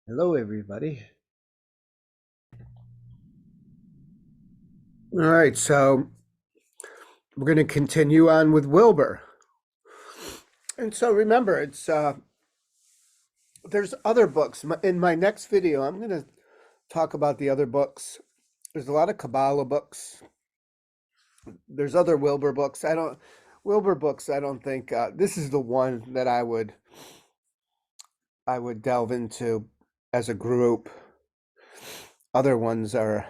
Hello, everybody. All right, so we're going to continue on with Wilber. And so remember, it's there's other books. In my next video, I'm going to talk about the other books. There's a lot of Kabbalah books. There's other Wilber books. I don't think this is the one that I would delve into as a group. Other ones are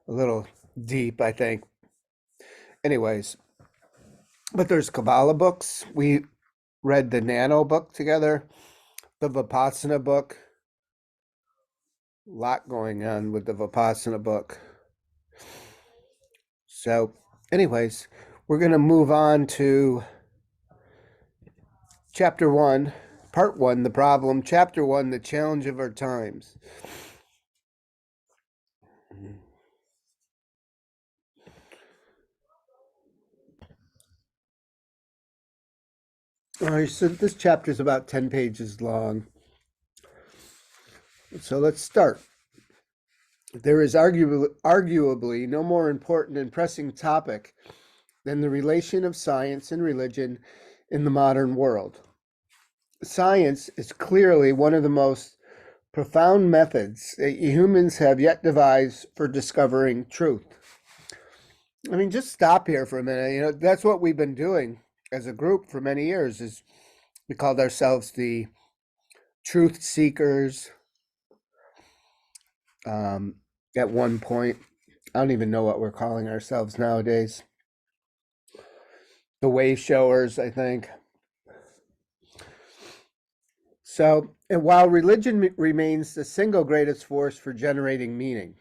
a little deep, I think. Anyways, but there's Kabbalah books. We read the Nano book together, the Vipassana book. A lot going on with the Vipassana book. So, anyways, we're going to move on to chapter one, part one, the problem. Chapter one, the challenge of our times. All right, so this chapter is about 10 pages long. So let's start. There is arguably no more important and pressing topic than the relation of science and religion in the modern world. Science is clearly one of the most profound methods that humans have yet devised for discovering truth. I mean, just stop here for a minute. That's what we've been doing as a group for many years. Is we called ourselves the truth seekers. At one point, I don't even know what we're calling ourselves nowadays. The way showers, I think. So, and while religion remains the single greatest force for generating meaning,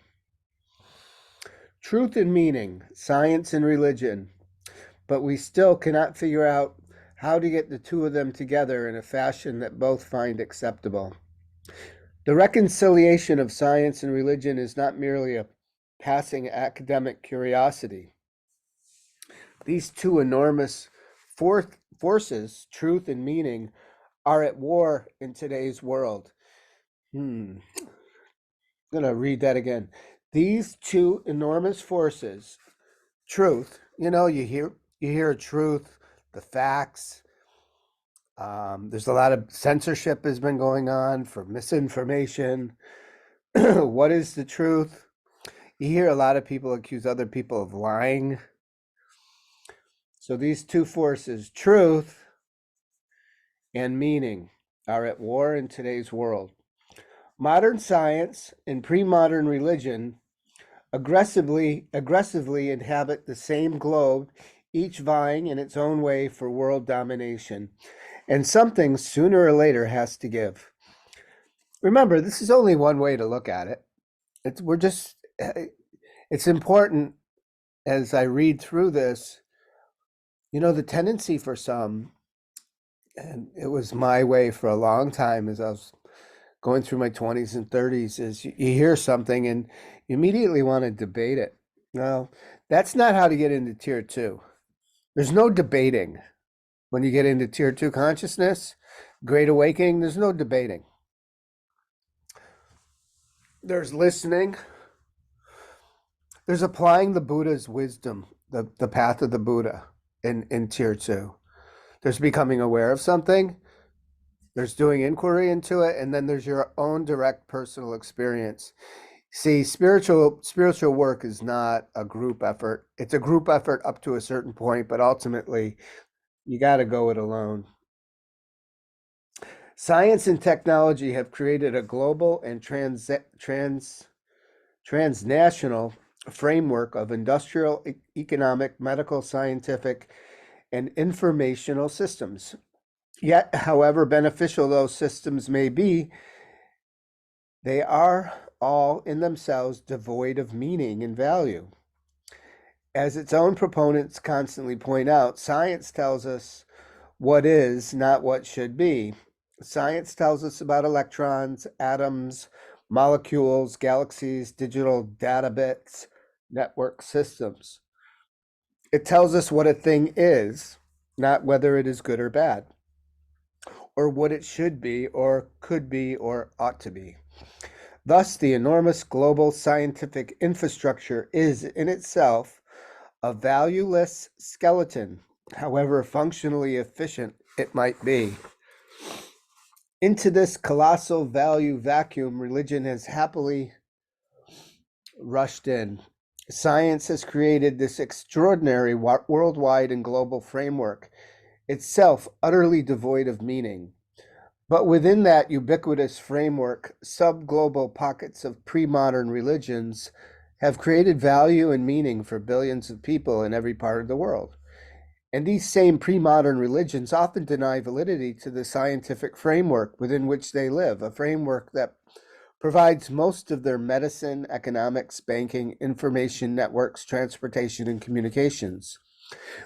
truth and meaning, science and religion, but we still cannot figure out how to get the two of them together in a fashion that both find acceptable. The reconciliation of science and religion is not merely a passing academic curiosity. These two enormous forces, truth and meaning, are at war in today's world. I'm going to read that again. These two enormous forces, truth, you hear truth, the facts. There's a lot of censorship has been going on for misinformation. What is the truth? You hear a lot of people accuse other people of lying. So these two forces, truth and meaning, are at war in today's world. Modern science and pre-modern religion aggressively inhabit the same globe, each vying in its own way for world domination. And something sooner or later has to give. Remember, this is only one way to look at it. It's important as I read through this, the tendency for some, and it was my way for a long time as I was going through my 20s and 30s, is you hear something and you immediately want to debate it. No, that's not how to get into tier two. There's no debating when you get into tier two consciousness, great awakening, there's no debating. There's listening. There's applying the Buddha's wisdom, the path of the Buddha in tier two. There's becoming aware of something. There's doing inquiry into it, and then there's your own direct personal experience. See, spiritual work is not a group effort. It's a group effort up to a certain point, but ultimately, you got to go it alone. Science and technology have created a global and transnational framework of industrial, economic, medical, scientific, and informational systems. Yet, however beneficial those systems may be, they are all in themselves devoid of meaning and value. As its own proponents constantly point out, science tells us what is, not what should be. Science tells us about electrons, atoms, molecules, galaxies, digital data bits, network systems. It tells us what a thing is, not whether it is good or bad. or what it should be, or could be, or ought to be. Thus, the enormous global scientific infrastructure is in itself a valueless skeleton, however functionally efficient it might be. Into this colossal value vacuum, religion has happily rushed in. Science has created this extraordinary worldwide and global framework, itself utterly devoid of meaning. But within that ubiquitous framework, sub-global pockets of pre-modern religions have created value and meaning for billions of people in every part of the world. And these same pre-modern religions often deny validity to the scientific framework within which they live, a framework that provides most of their medicine, economics, banking, information networks, transportation, and communications.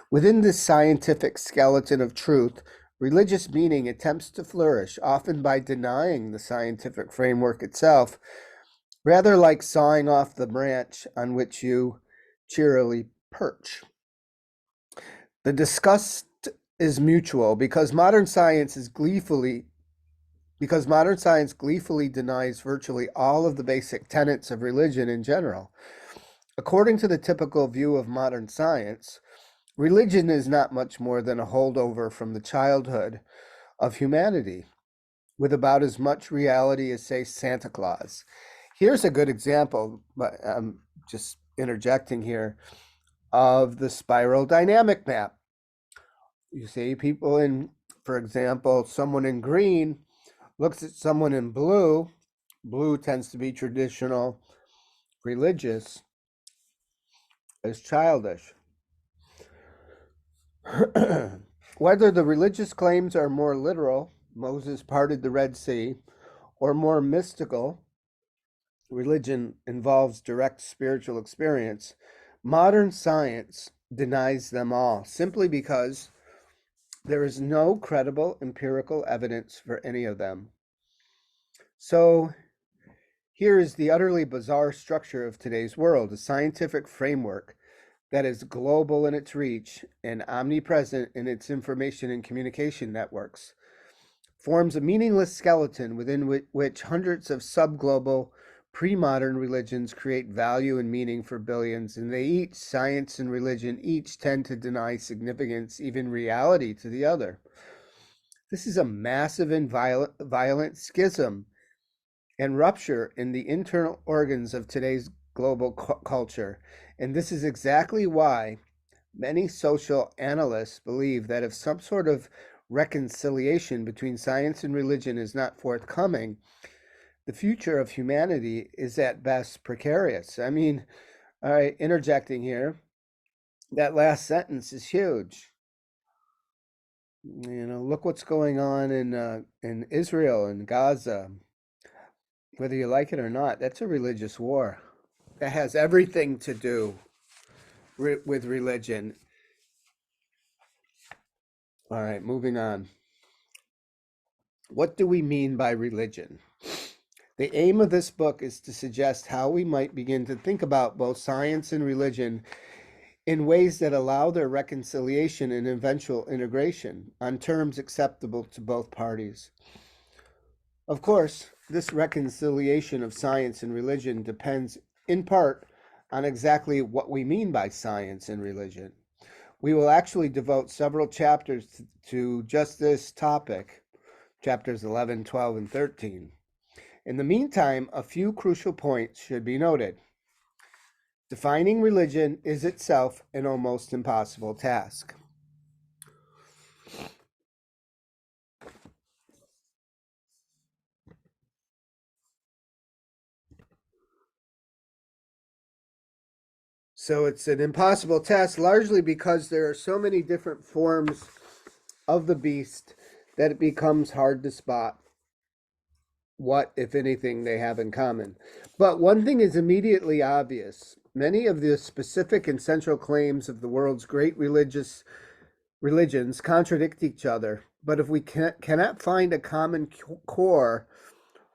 Within this scientific skeleton of truth, religious meaning attempts to flourish, often by denying the scientific framework itself, rather like sawing off the branch on which you cheerily perch. The disgust is mutual because modern science gleefully denies virtually all of the basic tenets of religion in general. According to the typical view of modern science, religion is not much more than a holdover from the childhood of humanity, with about as much reality as, say, Santa Claus. Here's a good example, but I'm just interjecting here, of the spiral dynamic map. You see people in, for example, someone in green looks at someone in blue. Blue tends to be traditional, religious, as childish. Whether the religious claims are more literal, Moses parted the Red Sea, or more mystical, religion involves direct spiritual experience, modern science denies them all simply because there is no credible empirical evidence for any of them. So here is the utterly bizarre structure of today's world, a scientific framework that is global in its reach and omnipresent in its information and communication networks, forms a meaningless skeleton within which hundreds of subglobal pre-modern religions create value and meaning for billions, and they each, science and religion, each tend to deny significance, even reality, to the other. This is a massive and violent schism and rupture in the internal organs of today's global culture. And this is exactly why many social analysts believe that if some sort of reconciliation between science and religion is not forthcoming, the future of humanity is at best precarious. I mean, all right, interjecting here, that last sentence is huge. You know, look what's going on in Israel and Gaza. Whether you like it or not, that's a religious war. That has everything to do with religion. All right, moving on. What do we mean by religion? The aim of this book is to suggest how we might begin to think about both science and religion in ways that allow their reconciliation and eventual integration on terms acceptable to both parties. Of course, this reconciliation of science and religion depends in part on exactly what we mean by science and religion. We will actually devote several chapters to just this topic, chapters 11, 12, and 13. In the meantime, a few crucial points should be noted. Defining religion is itself an almost impossible task. So it's an impossible task largely because there are so many different forms of the beast that it becomes hard to spot what, if anything, they have in common. But one thing is immediately obvious. Many of the specific and central claims of the world's great religions contradict each other. But if we cannot find a common core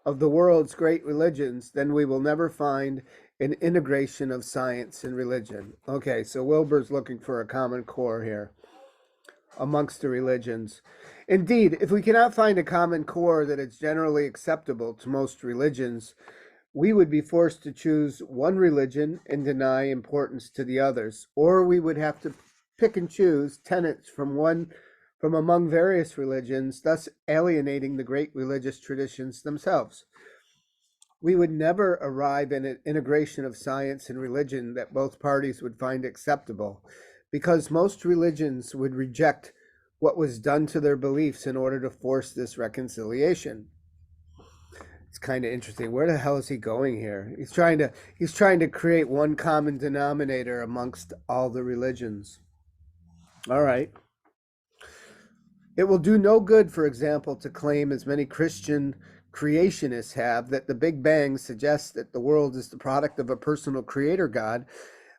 of the world's great religions, then we will never find an integration of science and religion. Okay, so Wilber's looking for a common core here. amongst the religions. Indeed, if we cannot find a common core that is generally acceptable to most religions, we would be forced to choose one religion and deny importance to the others, or we would have to pick and choose tenets from among various religions, thus alienating the great religious traditions themselves. We would never arrive at an integration of science and religion that both parties would find acceptable, because most religions would reject what was done to their beliefs in order to force this reconciliation. It's kind of interesting. Where the hell is he going here? He's trying to create one common denominator amongst all the religions. All right. It will do no good, for example, to claim, as many Christian creationists have, that the Big Bang suggests that the world is the product of a personal creator God,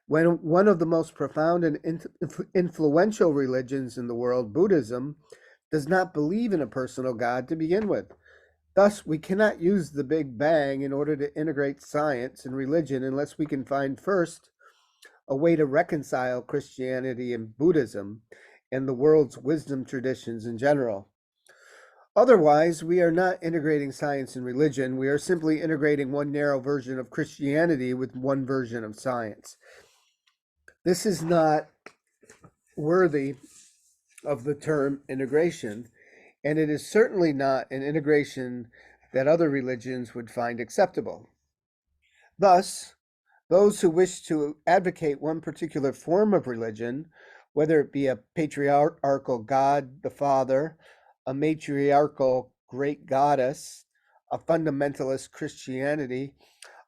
when one of the most profound and influential religions in the world, Buddhism, does not believe in a personal God to begin with. Thus, we cannot use the Big Bang in order to integrate science and religion unless we can find first a way to reconcile Christianity and Buddhism and the world's wisdom traditions in general. Otherwise, we are not integrating science and religion. We are simply integrating one narrow version of Christianity with one version of science. This is not worthy of the term integration, and it is certainly not an integration that other religions would find acceptable. Thus, those who wish to advocate one particular form of religion, whether it be a patriarchal God the Father, a matriarchal great goddess, a fundamentalist Christianity,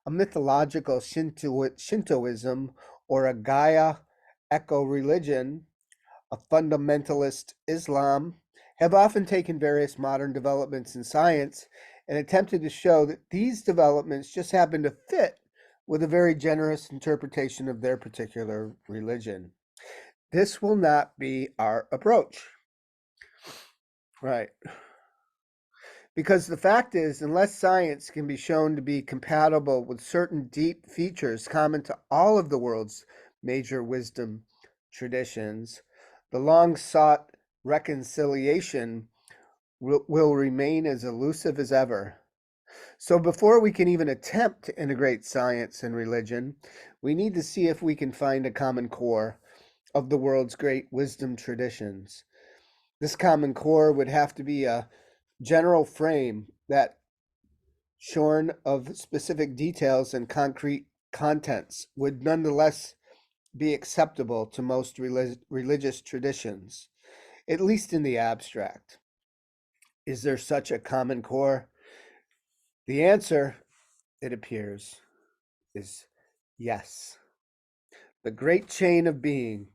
a mythological Shintoism, or a Gaia eco-religion, a fundamentalist Islam, have often taken various modern developments in science and attempted to show that these developments just happen to fit with a very generous interpretation of their particular religion. This will not be our approach. Right. Because the fact is, unless science can be shown to be compatible with certain deep features common to all of the world's major wisdom traditions, the long-sought reconciliation will remain as elusive as ever. So before we can even attempt to integrate science and religion, we need to see if we can find a common core of the world's great wisdom traditions. This common core would have to be a general frame that, shorn of specific details and concrete contents, would nonetheless be acceptable to most religious traditions, at least in the abstract. Is there such a common core? The answer, it appears, is yes. The great chain of being.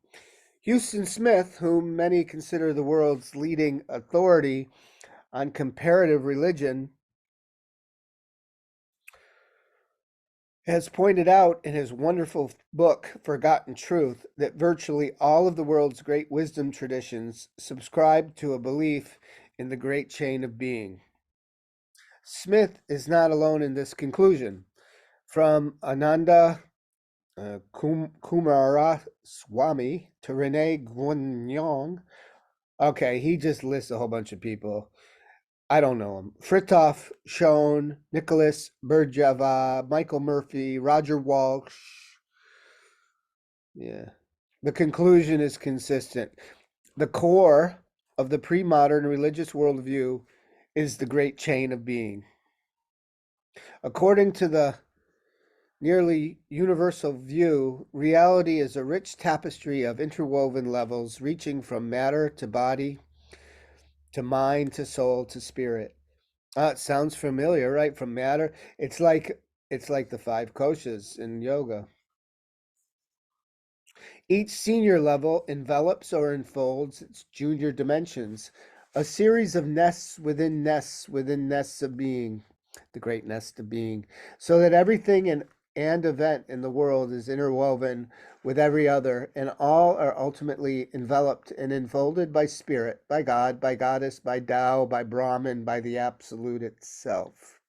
Houston Smith, whom many consider the world's leading authority on comparative religion, has pointed out in his wonderful book, Forgotten Truth, that virtually all of the world's great wisdom traditions subscribe to a belief in the great chain of being. Smith is not alone in this conclusion. From Ananda Kumaraswamy to Rene Guignon. Okay, he just lists a whole bunch of people. I don't know him. Fritjof Schoen, Nicholas Berjava, Michael Murphy, Roger Walsh. Yeah. The conclusion is consistent. The core of the pre-modern religious worldview is the great chain of being. According to the nearly universal view, reality is a rich tapestry of interwoven levels reaching from matter to body, to mind, to soul, to spirit. It sounds familiar, right? From matter. It's like the five koshas in yoga. Each senior level envelops or enfolds its junior dimensions, a series of nests within nests of being, the great nest of being, so that everything and event in the world is interwoven with every other, and all are ultimately enveloped and enfolded by spirit, by God, by goddess, by Tao, by Brahman, by the absolute itself.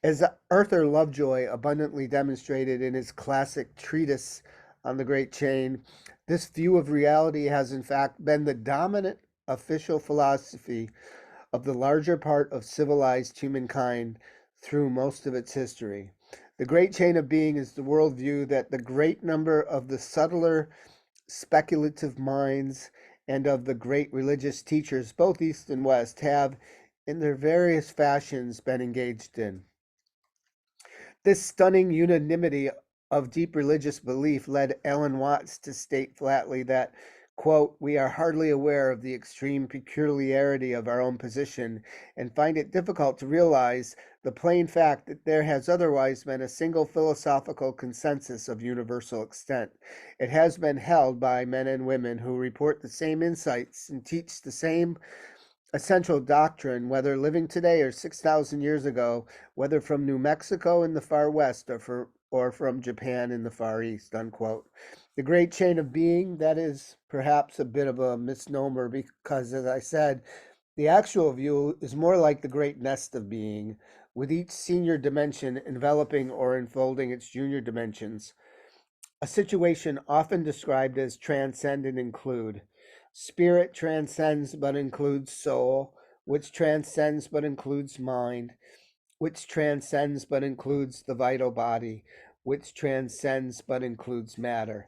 As Arthur Lovejoy abundantly demonstrated in his classic treatise on the Great Chain, this view of reality has in fact been the dominant official philosophy of the larger part of civilized humankind through most of its history. The great chain of being is the worldview that the great number of the subtler speculative minds and of the great religious teachers, both East and West, have, in their various fashions, been engaged in. This stunning unanimity of deep religious belief led Alan Watts to state flatly that, quote, "We are hardly aware of the extreme peculiarity of our own position and find it difficult to realize the plain fact that there has otherwise been a single philosophical consensus of universal extent. It has been held by men and women who report the same insights and teach the same essential doctrine, whether living today or 6,000 years ago, whether from New Mexico in the far west or from Japan in the far east," unquote. The great chain of being, that is perhaps a bit of a misnomer because, as I said, the actual view is more like the great nest of being, with each senior dimension enveloping or enfolding its junior dimensions, a situation often described as transcend and include. Spirit transcends but includes soul, which transcends but includes mind, which transcends but includes the vital body, which transcends but includes matter.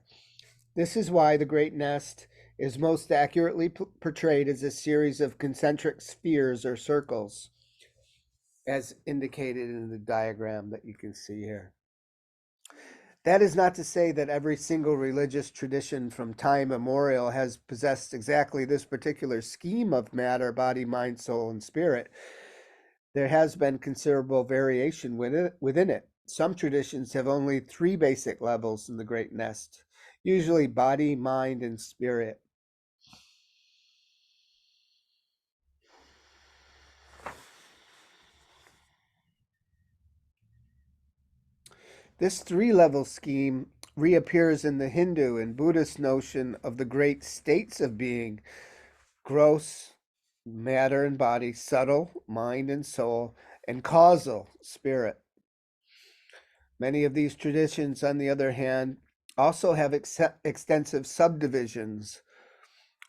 This is why the great nest is most accurately portrayed as a series of concentric spheres or circles, as indicated in the diagram that you can see here. That is not to say that every single religious tradition from time immemorial has possessed exactly this particular scheme of matter, body, mind, soul, and spirit. There has been considerable variation within it. Some traditions have only three basic levels in the great nest, usually body, mind, and spirit. This three-level scheme reappears in the Hindu and Buddhist notion of the great states of being: gross, matter and body; subtle, mind and soul; and causal, spirit. Many of these traditions, on the other hand, also have extensive subdivisions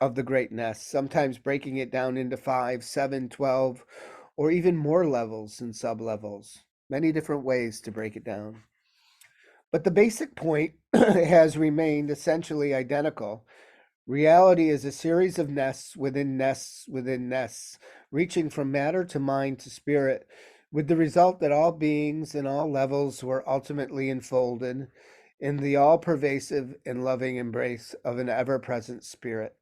of the great nest, sometimes breaking it down into 5, 7, 12, or even more levels and sublevels. Many different ways to break it down. But the basic point has remained essentially identical. Reality is a series of nests within nests within nests, reaching from matter to mind to spirit, with the result that all beings in all levels were ultimately enfolded in the all-pervasive and loving embrace of an ever-present spirit.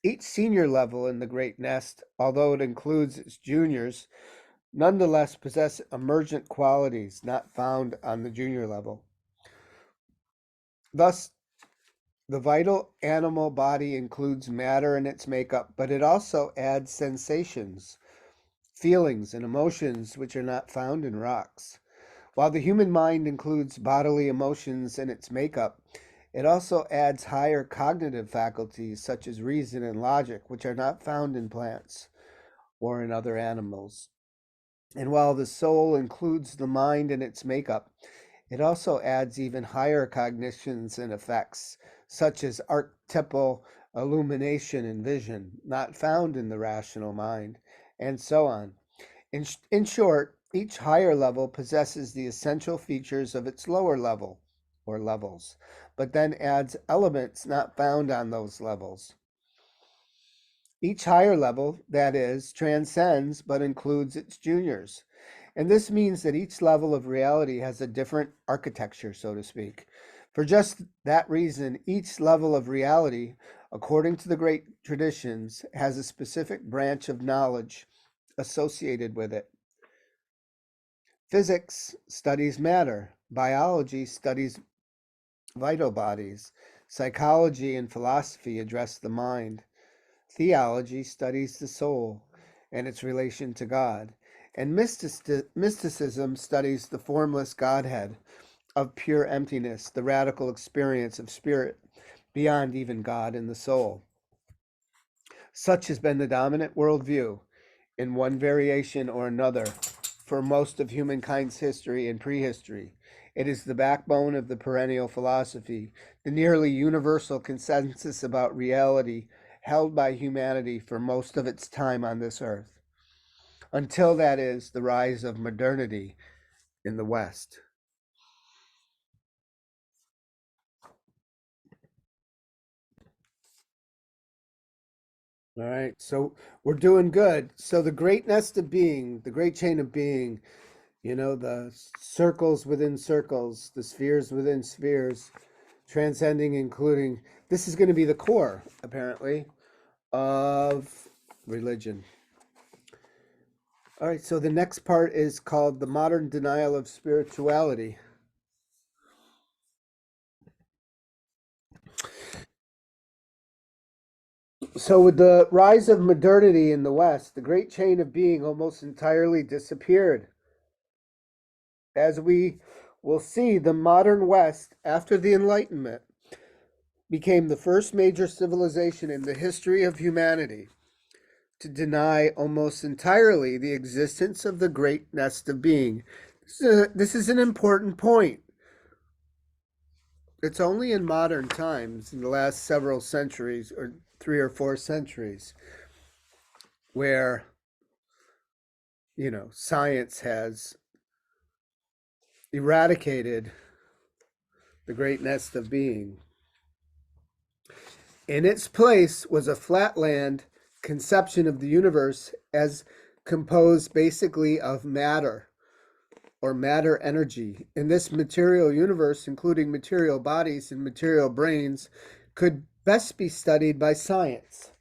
Each senior level in the great nest, although it includes its juniors, nonetheless possess emergent qualities not found on the junior level. Thus, the vital animal body includes matter in its makeup, but it also adds sensations, feelings, and emotions which are not found in rocks. While the human mind includes bodily emotions in its makeup, it also adds higher cognitive faculties such as reason and logic, which are not found in plants or in other animals. And while the soul includes the mind in its makeup, it also adds even higher cognitions and effects, such as archetypal illumination and vision, not found in the rational mind, and so on. In short, each higher level possesses the essential features of its lower level, or levels, but then adds elements not found on those levels. Each higher level, that is, transcends but includes its juniors. And this means that each level of reality has a different architecture, so to speak. For just that reason, each level of reality, according to the great traditions, has a specific branch of knowledge associated with it. Physics studies matter. Biology studies vital bodies. Psychology and philosophy address the mind. Theology studies the soul and its relation to God, and mysticism studies the formless Godhead of pure emptiness, the radical experience of spirit beyond even God and the soul. Such has been the dominant worldview, in one variation or another, for most of humankind's history and prehistory. It is the backbone of the perennial philosophy, the nearly universal consensus about reality held by humanity for most of its time on this earth, until that is the rise of modernity in the West. All right, so we're doing good. So the great nest of being, the great chain of being, the circles within circles, the spheres within spheres, transcending, including, this is going to be the core, apparently, of religion. All right, so the next part is called the modern denial of spirituality. So, with the rise of modernity in the West, the great chain of being almost entirely disappeared. As we will see, the modern West, after the Enlightenment, became the first major civilization in the history of humanity to deny almost entirely the existence of the great nest of being. This is an important point. It's only in modern times, in the last several centuries, or 3 or 4 centuries, where, science has eradicated the great nest of being. In its place was a flatland conception of the universe as composed basically of matter or matter energy. In this material universe, including material bodies and material brains, could best be studied by science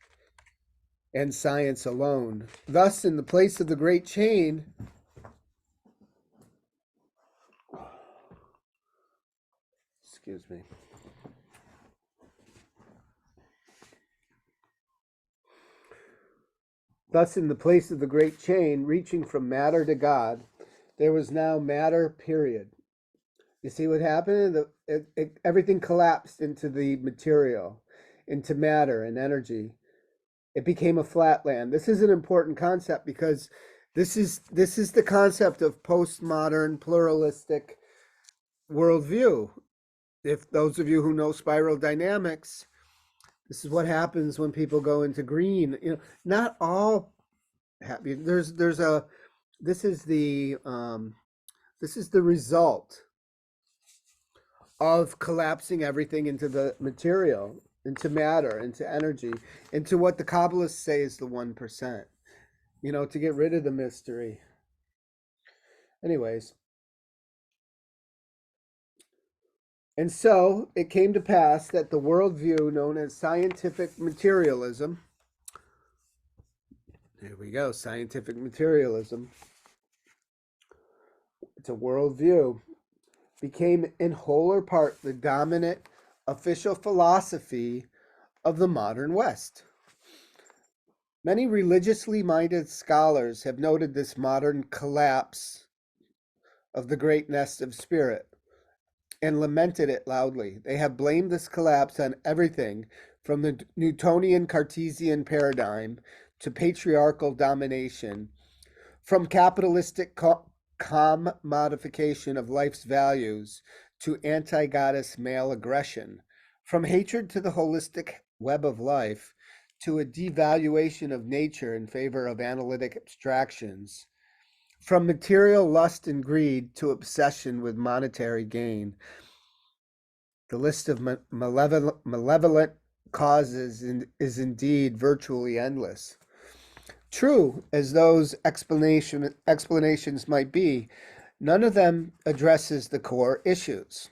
and science alone. Thus, in the place of the great chain, excuse me. Thus, in the place of the great chain, reaching from matter to God, there was now matter, period. You see what happened? Everything collapsed into the material, into matter and energy. It became a flat land. This is an important concept because this is the concept of postmodern pluralistic worldview. If those of you who know spiral dynamics, this is what happens when people go into green. Not all happy. There's a this is the result of collapsing everything into the material, into matter, into energy, into what the Kabbalists say is the 1%, to get rid of the mystery. Anyways, and so it came to pass that the worldview known as scientific materialism, here we go, scientific materialism, it's a worldview, became in whole or part the dominant official philosophy of the modern West. Many religiously minded scholars have noted this modern collapse of the great nest of spirit and lamented it loudly. They have blamed this collapse on everything from the Newtonian Cartesian paradigm to patriarchal domination, from capitalistic commodification of life's values to anti-goddess male aggression, from hatred to the holistic web of life to a devaluation of nature in favor of analytic abstractions, from material lust and greed to obsession with monetary gain. The list of malevolent causes is indeed virtually endless. True as those explanations might be, none of them addresses the core issues.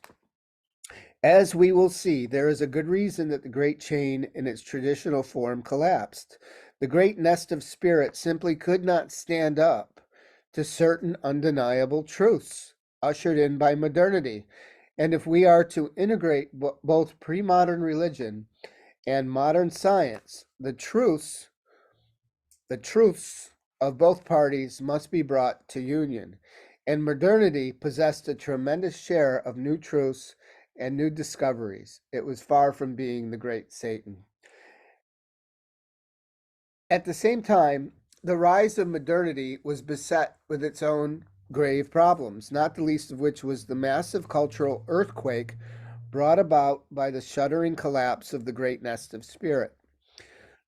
As we will see, there is a good reason that the great chain in its traditional form collapsed. The great nest of spirit simply could not stand up to certain undeniable truths ushered in by modernity. And if we are to integrate both pre-modern religion and modern science, the truths of both parties must be brought to union. And modernity possessed a tremendous share of new truths and new discoveries. It was far from being the great Satan. At the same time, the rise of modernity was beset with its own grave problems, not the least of which was the massive cultural earthquake brought about by the shuddering collapse of the great nest of spirit.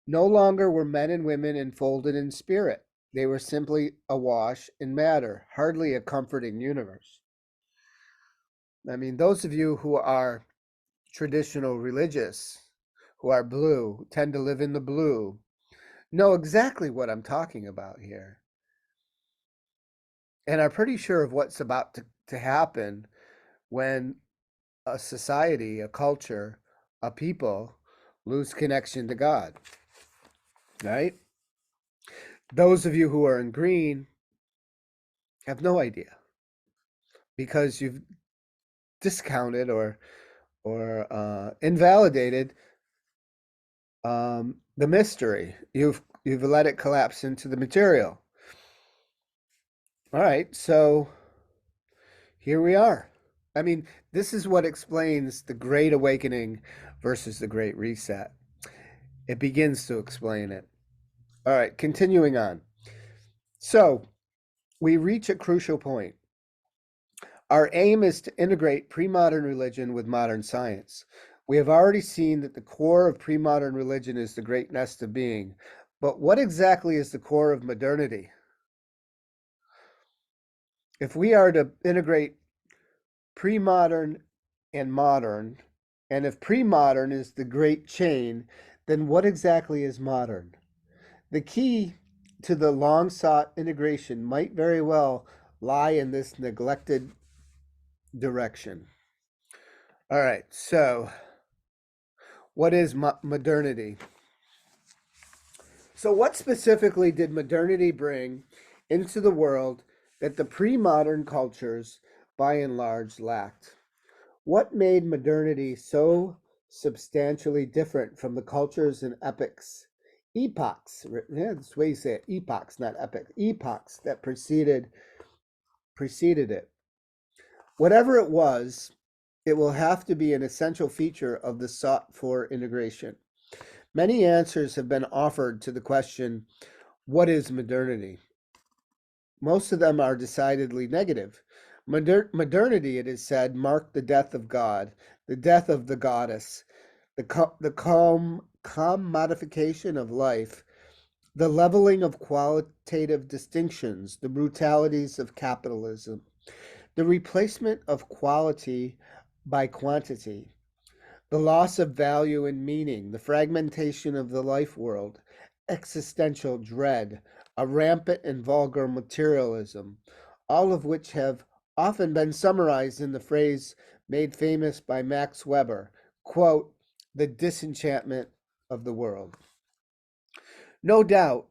No longer were men and women enfolded in spirit. They were simply awash in matter, hardly a comforting universe. I mean, those of you who are traditional religious, who are blue, tend to live in the blue, know exactly what I'm talking about here and are pretty sure of what's about to happen when a society, a culture, a people lose connection to God, right? Those of you who are in green have no idea because you've discounted or invalidated the mystery. You've let it collapse into the material. All right, so here we are. I mean, this is what explains the Great Awakening versus the Great Reset. It begins to explain it. All right, continuing on. So we reach a crucial point. Our aim is to integrate pre-modern religion with modern science. We have already seen that the core of pre-modern religion is the great nest of being. But what exactly is the core of modernity? If we are to integrate pre-modern and modern, and if pre-modern is the great chain, then what exactly is modern? The key to the long-sought integration might very well lie in this neglected direction. All right, so what is modernity? So, what specifically did modernity bring into the world that the pre modern cultures, by and large, lacked? What made modernity so substantially different from the cultures and epochs, yeah, that's the way you say it, epochs, not epic, epochs that preceded it? Whatever it was, it will have to be an essential feature of the sought for integration. Many answers have been offered to the question, what is modernity? Most of them are decidedly negative. Modernity, it is said, marked the death of God, the death of the goddess, the calm commodification of life, the leveling of qualitative distinctions, the brutalities of capitalism, the replacement of quality by quantity, the loss of value and meaning, the fragmentation of the life world, existential dread, a rampant and vulgar materialism, all of which have often been summarized in the phrase made famous by Max Weber, quote, the disenchantment of the world. No doubt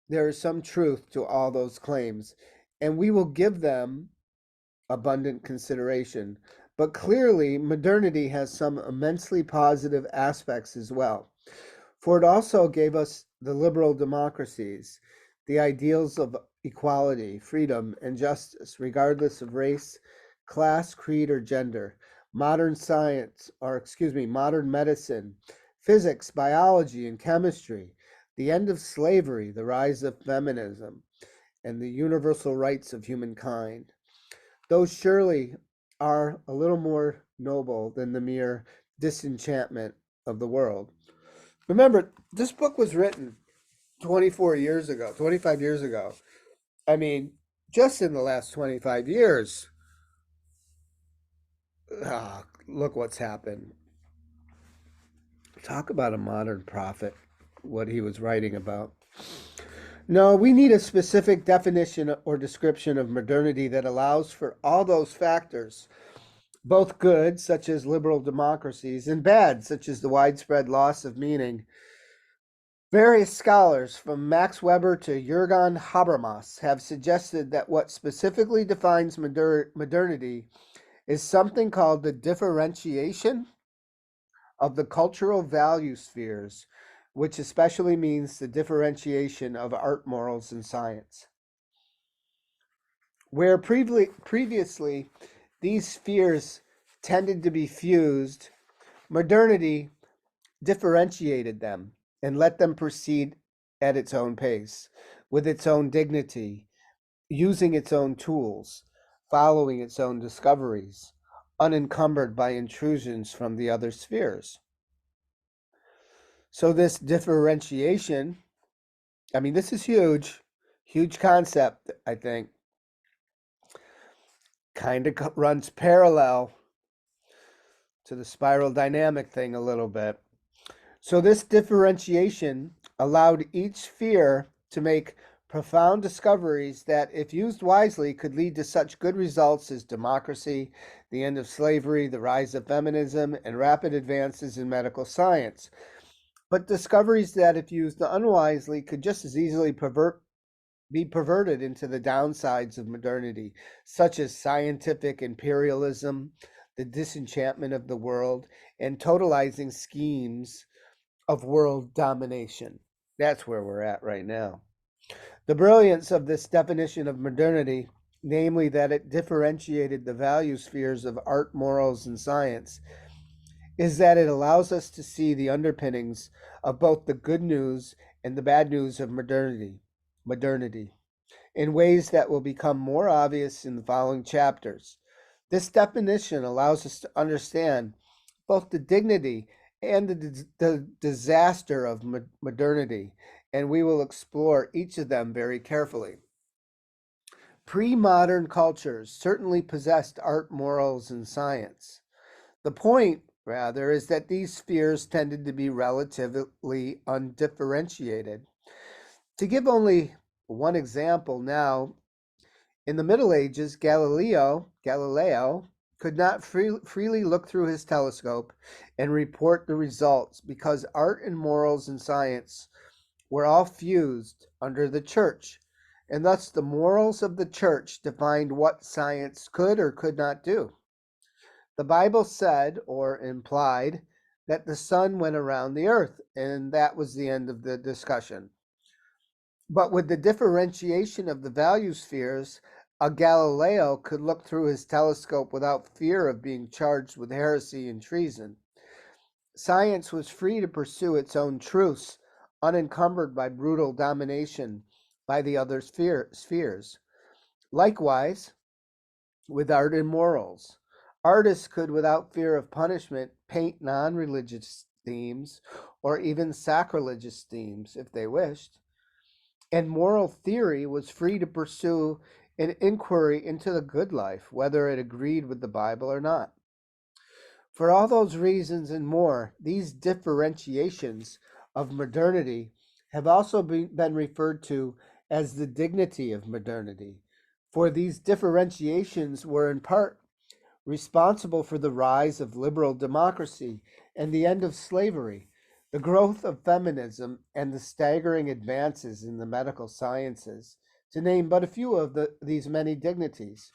there is some truth to all those claims, and we will give them abundant consideration. But clearly, modernity has some immensely positive aspects as well. For it also gave us the liberal democracies, the ideals of equality, freedom, and justice, regardless of race, class, creed, or gender, modern science, modern medicine, physics, biology, and chemistry, the end of slavery, the rise of feminism, and the universal rights of humankind. Those surely are a little more noble than the mere disenchantment of the world. Remember, this book was written 24 years ago, 25 years ago. I mean, just in the last 25 years, look what's happened. Talk about a modern prophet, what he was writing about. No, we need a specific definition or description of modernity that allows for all those factors, both good, such as liberal democracies, and bad, such as the widespread loss of meaning. Various scholars, from Max Weber to Jürgen Habermas, have suggested that what specifically defines modernity is something called the differentiation of the cultural value spheres, which especially means the differentiation of art, morals, and science. Where previously these spheres tended to be fused, modernity differentiated them and let them proceed at its own pace, with its own dignity, using its own tools, following its own discoveries, unencumbered by intrusions from the other spheres. So this differentiation, I mean, this is huge, huge concept, I think, kind of runs parallel to the spiral dynamic thing a little bit. So this differentiation allowed each sphere to make profound discoveries that, if used wisely, could lead to such good results as democracy, the end of slavery, the rise of feminism, and rapid advances in medical science. But discoveries that, if used unwisely, could just as easily be perverted into the downsides of modernity, such as scientific imperialism, the disenchantment of the world, and totalizing schemes of world domination. That's where we're at right now. The brilliance of this definition of modernity, namely that it differentiated the value spheres of art, morals, and science, is that it allows us to see the underpinnings of both the good news and the bad news of modernity in ways that will become more obvious in the following chapters. This definition allows us to understand both the dignity and the disaster of modernity, and we will explore each of them very carefully. Pre-modern cultures certainly possessed art, morals, and science. The point, rather, is that these spheres tended to be relatively undifferentiated. To give only one example now, in the Middle Ages, Galileo could not freely look through his telescope and report the results because art and morals and science were all fused under the church, and thus the morals of the church defined what science could or could not do. The Bible said, or implied, that the sun went around the earth, and that was the end of the discussion. But with the differentiation of the value spheres, a Galileo could look through his telescope without fear of being charged with heresy and treason. Science was free to pursue its own truths, unencumbered by brutal domination by the other spheres. Likewise, with art and morals, artists could, without fear of punishment, paint non religious themes or even sacrilegious themes if they wished. And moral theory was free to pursue an inquiry into the good life, whether it agreed with the Bible or not. For all those reasons and more, these differentiations of modernity have also been referred to as the dignity of modernity. For these differentiations were in part responsible for the rise of liberal democracy and the end of slavery, the growth of feminism, and the staggering advances in the medical sciences, to name but a few of these many dignities.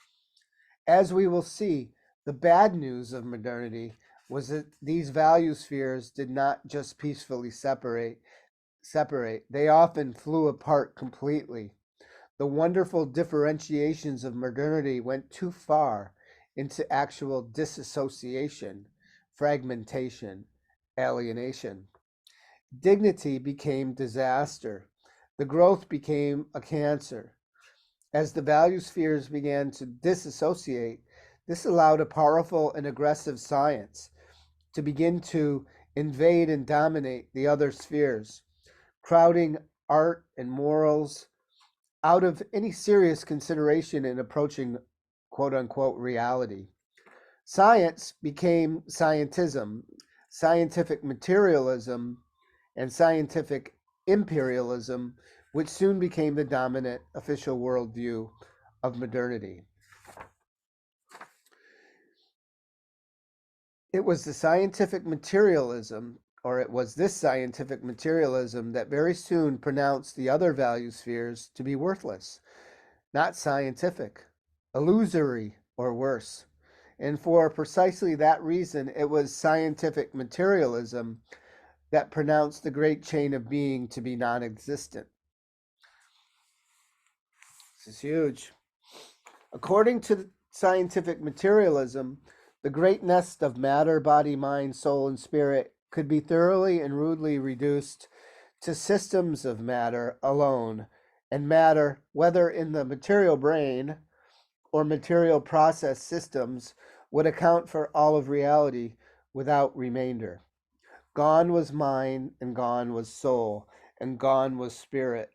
As we will see, the bad news of modernity was that these value spheres did not just peacefully separate, they often flew apart completely. The wonderful differentiations of modernity went too far into actual disassociation, fragmentation, alienation. Dignity became disaster. The growth became a cancer. As the value spheres began to disassociate, this allowed a powerful and aggressive science to begin to invade and dominate the other spheres, crowding art and morals out of any serious consideration in approaching quote unquote reality. Science became scientism, scientific materialism, and scientific imperialism, which soon became the dominant official worldview of modernity. It was this scientific materialism that very soon pronounced the other value spheres to be worthless, not scientific, illusory, or worse. And for precisely that reason, it was scientific materialism that pronounced the great chain of being to be non existent. This is huge. According to scientific materialism, the great nest of matter, body, mind, soul, and spirit could be thoroughly and rudely reduced to systems of matter alone, and matter, whether in the material brain or material process systems, would account for all of reality without remainder. Gone was mind, and gone was soul, and gone was spirit.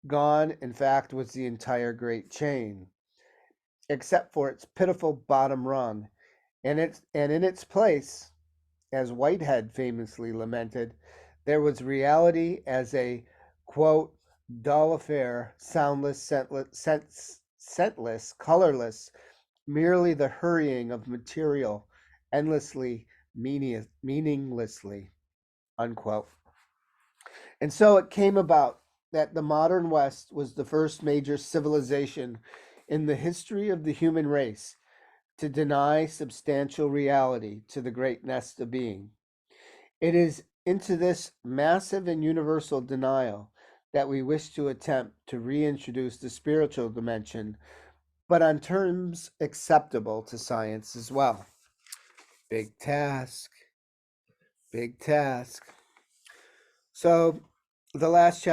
Gone, in fact, was the entire great chain, except for its pitiful bottom rung, and in its place, as Whitehead famously lamented, there was reality as a, quote, dull affair, soundless, scentless, colorless, merely the hurrying of material, endlessly, meaninglessly, unquote. And so it came about that the modern West was the first major civilization in the history of the human race to deny substantial reality to the great nest of being. It is into this massive and universal denial that we wish to attempt to reintroduce the spiritual dimension, but on terms acceptable to science as well. Big task, big task. So the last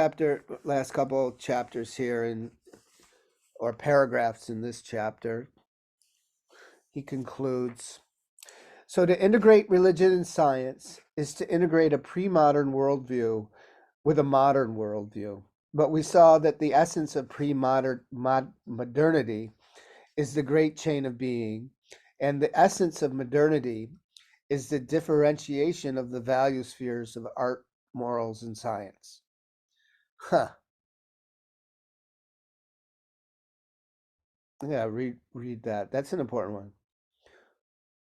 couple chapters here or paragraphs in this chapter, he concludes, so to integrate religion and science is to integrate a pre-modern worldview with a modern worldview. But we saw that the essence of modernity is the great chain of being, and the essence of modernity is the differentiation of the value spheres of art, morals, and science. Huh. Yeah, read that. That's an important one.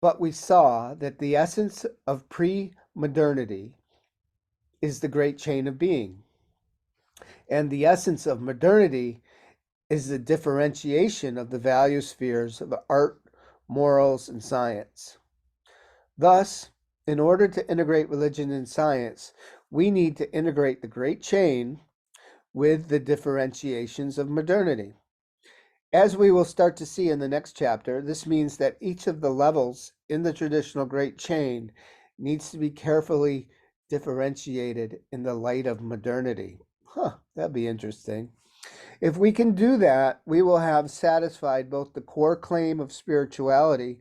But we saw that the essence of pre-modernity is the great chain of being. And the essence of modernity is the differentiation of the value spheres of art, morals, and science. Thus, in order to integrate religion and science, we need to integrate the great chain with the differentiations of modernity. As we will start to see in the next chapter, this means that each of the levels in the traditional great chain needs to be carefully differentiated in the light of modernity. That'd be interesting. If we can do that, we will have satisfied both the core claim of spirituality,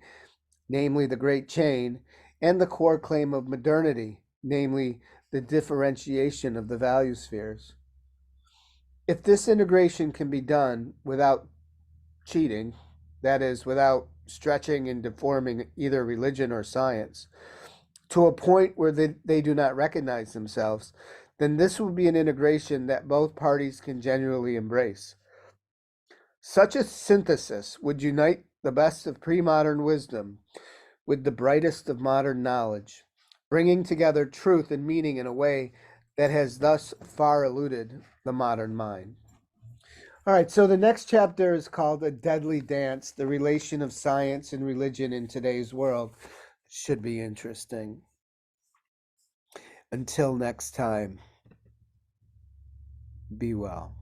namely the great chain, and the core claim of modernity, namely the differentiation of the value spheres. If this integration can be done without cheating, that is, without stretching and deforming either religion or science, to a point where they do not recognize themselves, then this will be an integration that both parties can genuinely embrace. Such a synthesis would unite the best of pre-modern wisdom with the brightest of modern knowledge, bringing together truth and meaning in a way that has thus far eluded the modern mind. All right, so the next chapter is called A Deadly Dance, the relation of science and religion in today's world. Should be interesting. Until next time, be well.